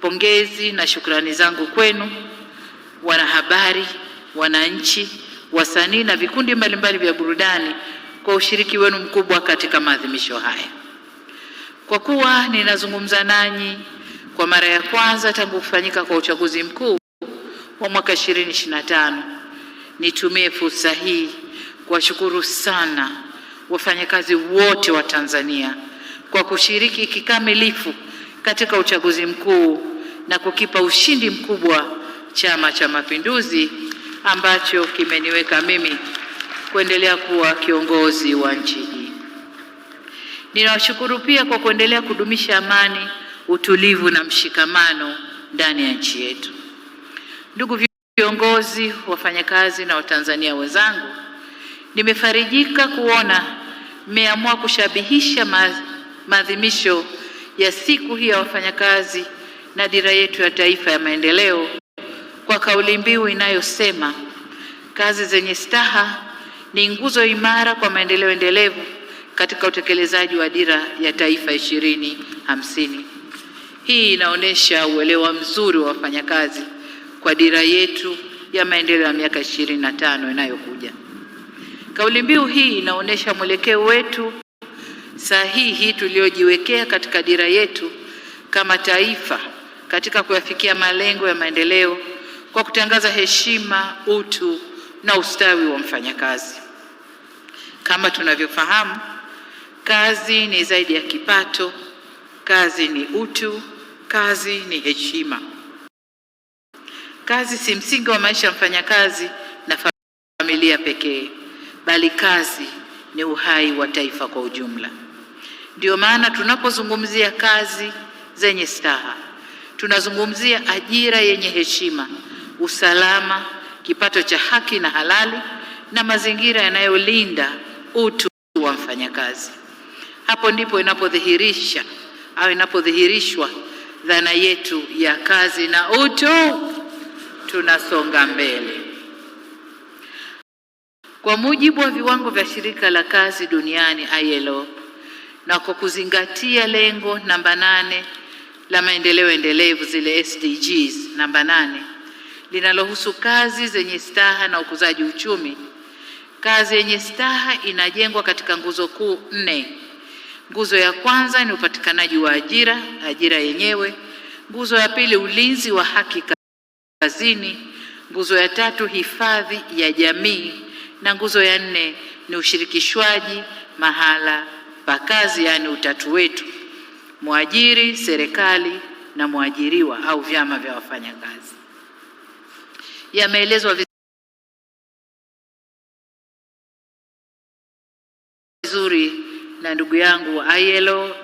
Pongezi na shukrani zangu kwenu wanahabari, wananchi, wasanii na vikundi mbalimbali vya burudani kwa ushiriki wenu mkubwa katika maadhimisho haya. Kwa kuwa ninazungumza nanyi kwa mara ya kwanza tangu kufanyika kwa uchaguzi mkuu wa mwaka 2025, nitumie fursa hii kuwashukuru sana wafanyakazi wote wa Tanzania kwa kushiriki kikamilifu katika uchaguzi mkuu na kukipa ushindi mkubwa Chama cha Mapinduzi ambacho kimeniweka mimi kuendelea kuwa kiongozi wa nchi hii. Ninawashukuru pia kwa kuendelea kudumisha amani, utulivu na mshikamano ndani ya nchi yetu. Ndugu viongozi, wafanyakazi na Watanzania wenzangu, nimefarijika kuona mmeamua kushabihisha maadhimisho ya siku hii ya wafanyakazi na dira yetu ya taifa ya maendeleo kwa kauli mbiu inayosema kazi zenye staha ni nguzo imara kwa maendeleo endelevu katika utekelezaji wa dira ya taifa 2050. Hii inaonyesha uelewa mzuri wa wafanyakazi kwa dira yetu ya maendeleo ya miaka 25 inayokuja. Kauli mbiu hii inaonyesha mwelekeo wetu sahihi tuliojiwekea katika dira yetu kama taifa katika kuyafikia malengo ya maendeleo kwa kutangaza heshima, utu na ustawi wa mfanyakazi. Kama tunavyofahamu, kazi ni zaidi ya kipato, kazi ni utu, kazi ni heshima. Kazi si msingi wa maisha ya mfanyakazi na familia pekee, bali kazi ni uhai wa taifa kwa ujumla. Ndio maana tunapozungumzia kazi zenye staha, tunazungumzia ajira yenye heshima, usalama, kipato cha haki na halali na mazingira yanayolinda utu wa mfanyakazi. Hapo ndipo inapodhihirishwa dhana yetu ya kazi na utu, tunasonga mbele. Kwa mujibu wa viwango vya shirika la kazi duniani ILO, na kwa kuzingatia lengo namba 8 la maendeleo endelevu, zile SDGs namba 8, linalohusu kazi zenye staha na ukuzaji uchumi, kazi yenye staha inajengwa katika nguzo kuu 4. Nguzo ya kwanza ni upatikanaji wa ajira yenyewe. Nguzo ya pili, ulinzi wa haki kazini. Nguzo ya tatu, hifadhi ya jamii, na nguzo ya 4 ni ushirikishwaji mahala pa kazi, yani utatu wetu: mwajiri, serikali na mwajiriwa au vyama vya wafanyakazi. Yameelezwa vizuri na ndugu yangu wa ILO